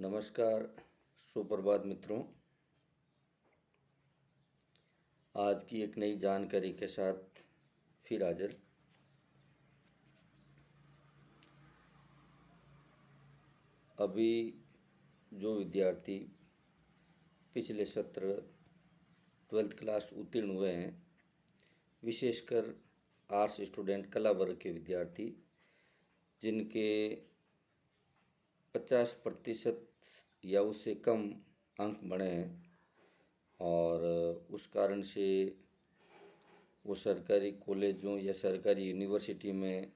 नमस्कार, सुप्रभात मित्रों। आज की एक नई जानकारी के साथ फिर हाजिर। अभी जो विद्यार्थी पिछले सत्र 12th क्लास उत्तीर्ण हुए हैं, विशेषकर आर्ट्स स्टूडेंट, कला वर्ग के विद्यार्थी, जिनके 50% या उससे कम अंक बने हैं और उस कारण से वो सरकारी कॉलेजों या सरकारी यूनिवर्सिटी में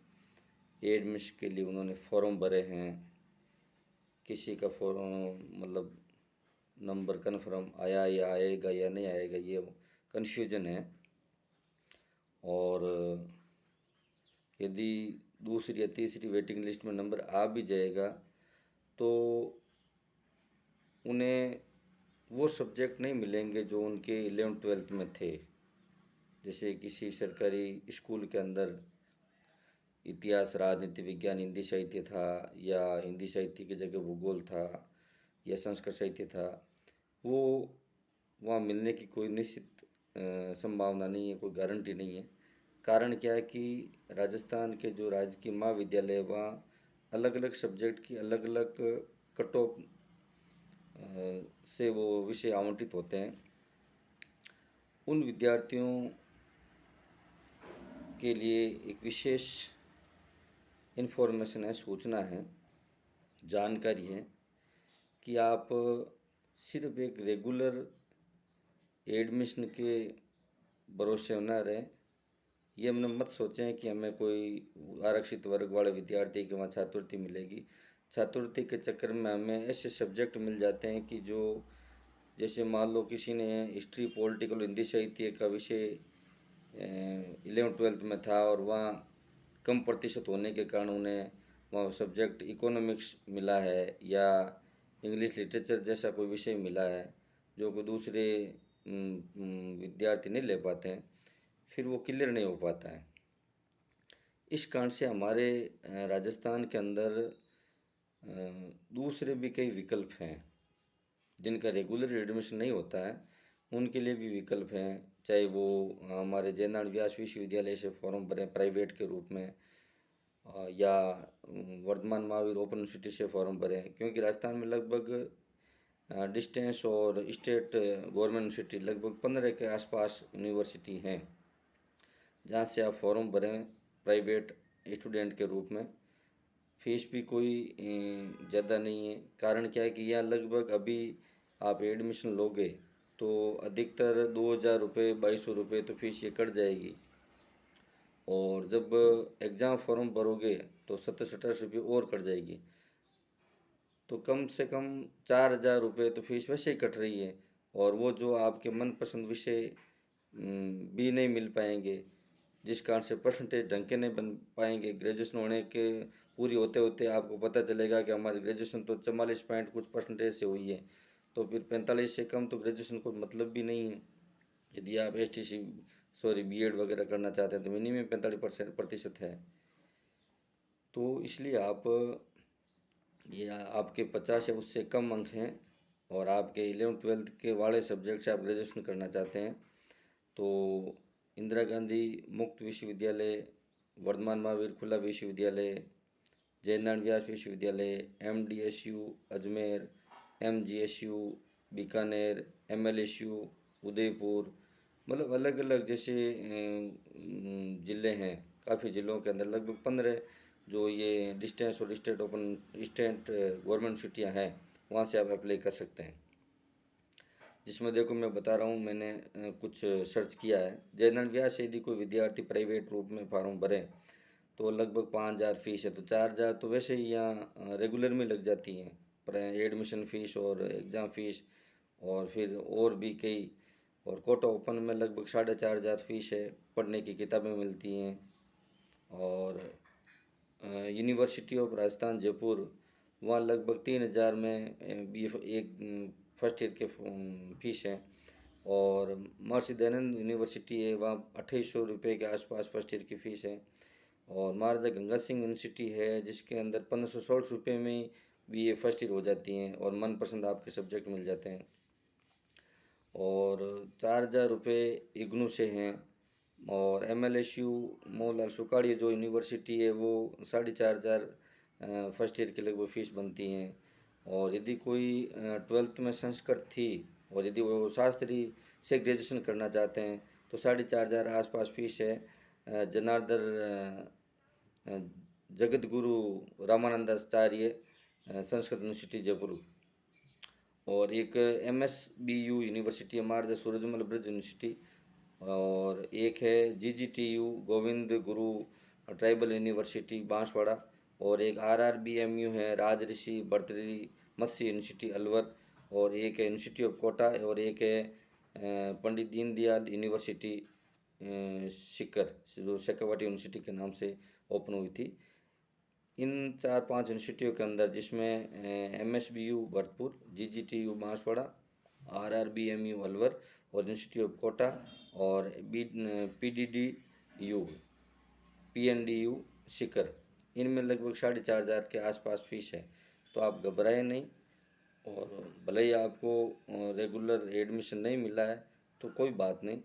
एडमिशन के लिए उन्होंने फॉर्म भरे हैं। किसी का फॉर्म मतलब नंबर कन्फर्म आया या आएगा या नहीं आएगा, ये कन्फ्यूजन है। और यदि दूसरी या तीसरी वेटिंग लिस्ट में नंबर आ भी जाएगा तो उन्हें वो सब्जेक्ट नहीं मिलेंगे जो उनके 11th-12th में थे। जैसे किसी सरकारी स्कूल के अंदर इतिहास, राजनीति विज्ञान, हिंदी साहित्य था, या हिंदी साहित्य की जगह भूगोल था या संस्कृत साहित्य था, वो वहाँ मिलने की कोई निश्चित संभावना नहीं है, कोई गारंटी नहीं है। कारण क्या है कि राजस्थान के जो राजकीय महाविद्यालय, वहाँ अलग अलग सब्जेक्ट की अलग अलग कट ऑफ से वो विषय आवंटित होते हैं। उन विद्यार्थियों के लिए एक विशेष इन्फॉर्मेशन है, सूचना है, जानकारी है कि आप सिर्फ एक रेगुलर एडमिशन के भरोसे न रहें। ये हमने मत सोचें कि हमें कोई आरक्षित वर्ग वाले विद्यार्थी के वहाँ छात्रवृत्ति मिलेगी। छात्रवृत्ति के चक्कर में हमें ऐसे सब्जेक्ट मिल जाते हैं कि जो, जैसे मान लो किसी ने हिस्ट्री, पॉलिटिकल, हिंदी साहित्य का विषय 11th-12th में था और वहाँ कम प्रतिशत होने के कारण उन्हें वहाँ सब्जेक्ट इकोनॉमिक्स मिला है या इंग्लिश लिटरेचर जैसा कोई विषय मिला है जो कोई दूसरे विद्यार्थी नहीं ले पाते हैं, फिर वो क्लियर नहीं हो पाता है। इस कारण से हमारे राजस्थान के अंदर दूसरे भी कई विकल्प हैं जिनका रेगुलर एडमिशन नहीं होता है, उनके लिए भी विकल्प हैं। चाहे वो हमारे जयनारायण व्यास विश्वविद्यालय से फॉर्म भरें प्राइवेट के रूप में, या वर्धमान महावीर ओपन यूनिवर्सिटी से फॉर्म भरें, क्योंकि राजस्थान में लगभग डिस्टेंस और स्टेट गवर्नमेंट यूनिवर्सिटी लगभग 15 के आसपास यूनिवर्सिटी हैं जहाँ से आप फॉर्म भरें प्राइवेट स्टूडेंट के रूप में। फीस भी कोई ज़्यादा नहीं है। कारण क्या है कि यहाँ लगभग अभी आप एडमिशन लोगे तो अधिकतर 2,000 रुपये, 2,200 रुपये तो फीस ये कट जाएगी, और जब एग्ज़ाम फॉर्म भरोगे तो 27-28 रुपये और कट जाएगी। तो कम से कम 4,000 रुपये तो फीस वैसे ही कट रही है, और वो जो आपके मनपसंद विषय भी नहीं मिल पाएंगे, जिस कारण से परसेंटेज ढंग के नहीं बन पाएंगे। ग्रेजुएशन होने के पूरी होते होते आपको पता चलेगा कि हमारी ग्रेजुएशन तो 44 पॉइंट कुछ परसेंटेज से हुई है, तो फिर 45 से कम तो ग्रेजुएशन को मतलब भी नहीं है। यदि आप बीएड वगैरह करना चाहते हैं तो मिनिमम 45% है। तो इसलिए आप, ये आपके 50 या उससे कम अंक हैं और आपके 11th-12th के वाले सब्जेक्ट से आप ग्रेजुएशन करना चाहते हैं, तो इंदिरा गांधी मुक्त विश्वविद्यालय, वर्धमान महावीर खुला विश्वविद्यालय, जयनारायण व्यास विश्वविद्यालय, एमडीएसयू अजमेर, एमजीएसयू बीकानेर, एमएलएसयू उदयपुर, मतलब अलग अलग जैसे ज़िले हैं, काफ़ी ज़िलों के अंदर लगभग 15 जो ये डिस्टेंस और स्टेट गवर्नमेंट सिटियाँ हैं, वहाँ से आप अप्लाई कर सकते हैं। जिसमें देखो मैं बता रहा हूँ, मैंने कुछ सर्च किया है। जयनारायण व्यास से यदि कोई विद्यार्थी प्राइवेट रूप में फॉर्म भरे तो लगभग 5,000 फीस है, तो 4,000 तो वैसे ही यहाँ रेगुलर में लग जाती हैं, एडमिशन फ़ीस और एग्ज़ाम फ़ीस, और फिर और भी कई, और कोटा ओपन में लगभग 4,500 फीस है, पढ़ने की किताबें मिलती हैं। और यूनिवर्सिटी ऑफ राजस्थान जयपुर, वहाँ लगभग 3,000 में बी एक फर्स्ट ईयर के फीस हैं। और महर्षि दयानंद यूनिवर्सिटी है, वहाँ 2,800 रुपये के आसपास फर्स्ट ईयर की फ़ीस है। और महाराजा गंगा सिंह यूनिवर्सिटी है जिसके अंदर 1,516 रुपये में बीए फर्स्ट ईयर हो जाती हैं और मनपसंद आपके सब्जेक्ट मिल जाते हैं। और 4,000 रुपये इग्नू से हैं। और MLSU मोहनलाल सुखाड़िया जो यूनिवर्सिटी है वो 4,500 फर्स्ट ईयर के लगभग फ़ीस बनती हैं। और यदि कोई 12th में संस्कृत थी और यदि वो शास्त्री से ग्रेजुएशन करना चाहते हैं तो 4,500 आसपास फीस है। जनार्दन जगत गुरु रामानंदाचार्य संस्कृत यूनिवर्सिटी जयपुर। और एक MSBU यूनिवर्सिटी है महाराजा सूरजमल ब्रज यूनिवर्सिटी। और एक है GGTU Govind Guru tribal university Banswara. और एक RRBMU है राजऋषि भर्तृहरि मत्स्य यूनिवर्सिटी अलवर। और एक है यूनिवर्सिटी ऑफ कोटा। और एक है पंडित दीनदयाल यूनिवर्सिटी सीकर जो शेखावाटी यूनिवर्सिटी के नाम से ओपन हुई थी। इन 4-5 यूनिवर्सिटियों के अंदर जिसमें MSBU Bharatpur, GGTU Banswara, RRBMU Alwar और यूनिवर्सिटी ऑफ कोटा और PNDU सीकर, इनमें लगभग 4,500 के आसपास फीस है। तो आप घबराएं नहीं। और भले ही आपको रेगुलर एडमिशन नहीं मिला है तो कोई बात नहीं,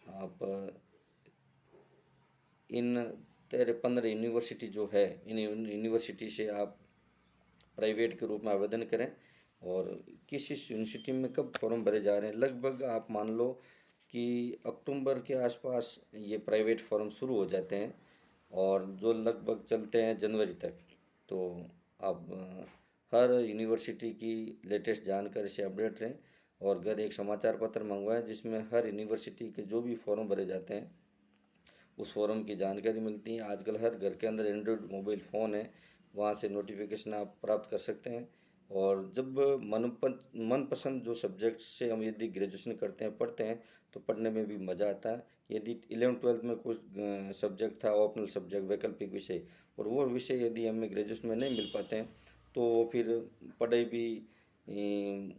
आप इन 13-15 यूनिवर्सिटी जो है इन यूनिवर्सिटी से आप प्राइवेट के रूप में आवेदन करें। और किस यूनिवर्सिटी में कब फॉर्म भरे जा रहे हैं, लगभग आप मान लो कि अक्टूबर के आसपास ये प्राइवेट फॉर्म शुरू हो जाते हैं और जो लगभग चलते हैं जनवरी तक। तो आप हर यूनिवर्सिटी की लेटेस्ट जानकारी से अपडेट रहें और अगर एक समाचार पत्र मंगवाएं जिसमें हर यूनिवर्सिटी के जो भी फॉर्म भरे जाते हैं उस फॉर्म की जानकारी मिलती है। आजकल हर घर के अंदर एंड्रॉयड मोबाइल फ़ोन है, वहाँ से नोटिफिकेशन आप प्राप्त कर सकते हैं। और जब मनपसंद जो सब्जेक्ट से हम यदि ग्रेजुएशन करते हैं पढ़ते हैं तो पढ़ने में भी मज़ा आता है। यदि 11th-12th में कुछ सब्जेक्ट था ऑप्शनल सब्जेक्ट वैकल्पिक विषय और वो विषय यदि हमें ग्रेजुएशन में नहीं मिल पाते हैं तो फिर पढ़ाई भी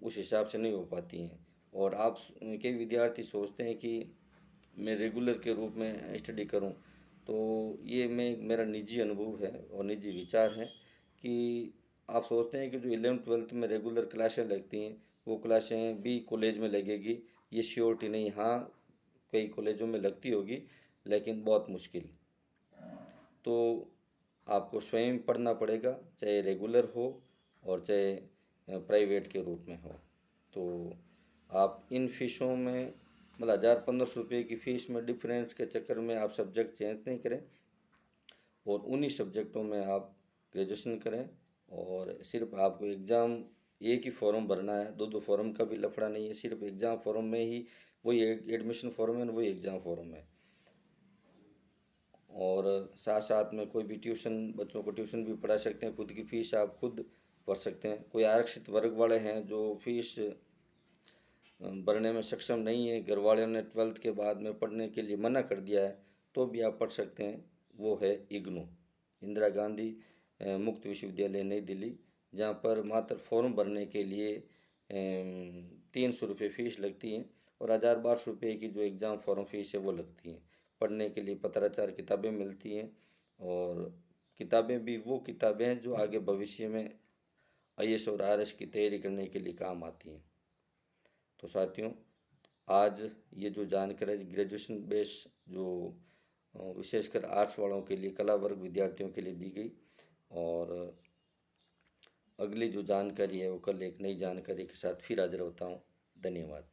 उस हिसाब से नहीं हो पाती हैं। और आप कई विद्यार्थी सोचते हैं कि मैं रेगुलर के रूप में स्टडी करूं, तो ये मेरा निजी अनुभव है और निजी विचार है कि आप सोचते हैं कि जो 11th-12th में रेगुलर क्लासें लगती हैं वो क्लासें भी कॉलेज में लगेगी, ये श्योरिटी नहीं। हाँ, कई कॉलेजों में लगती होगी लेकिन बहुत मुश्किल। तो आपको स्वयं पढ़ना पड़ेगा, चाहे रेगुलर हो और चाहे प्राइवेट के रूप में हो। तो आप इन फीसों में मतलब 1,000-1,500 की फ़ीस में डिफरेंस के चक्कर में आप सब्जेक्ट चेंज नहीं करें और उन्हीं सब्जेक्टों में आप ग्रेजुएशन करें। और सिर्फ आपको एग्ज़ाम एक ही फॉर्म भरना है, दो फॉर्म का भी लफड़ा नहीं है, सिर्फ एग्ज़ाम फॉर्म में ही वही एडमिशन फॉर्म है वही एग्ज़ाम फॉर्म है। और साथ साथ में कोई भी ट्यूशन बच्चों को ट्यूशन भी पढ़ा सकते हैं, खुद की फ़ीस आप खुद भर सकते हैं। कोई आरक्षित वर्ग वाले हैं जो फीस भरने में सक्षम नहीं है, घर वालों ने 12th के बाद में पढ़ने के लिए मना कर दिया है, तो भी आप पढ़ सकते हैं। वो है इग्नू, इंदिरा गांधी मुक्त विश्वविद्यालय नई दिल्ली, जहाँ पर मात्र फॉर्म भरने के लिए 300 रुपये फ़ीस लगती है और 1,000-1,200 की जो एग्ज़ाम फॉर्म फ़ीस है वो लगती है। पढ़ने के लिए पत्राचार किताबें मिलती हैं और किताबें भी वो किताबें हैं जो आगे भविष्य में IAS और RS की तैयारी करने के लिए काम आती हैं। तो साथियों, आज ये जो जानकारी ग्रेजुएशन बेस जो विशेषकर आर्ट्स वालों के लिए, कला वर्ग विद्यार्थियों के लिए दी गई। और अगली जो जानकारी है वो कल एक नई जानकारी के साथ फिर हाजिर होता हूँ। धन्यवाद।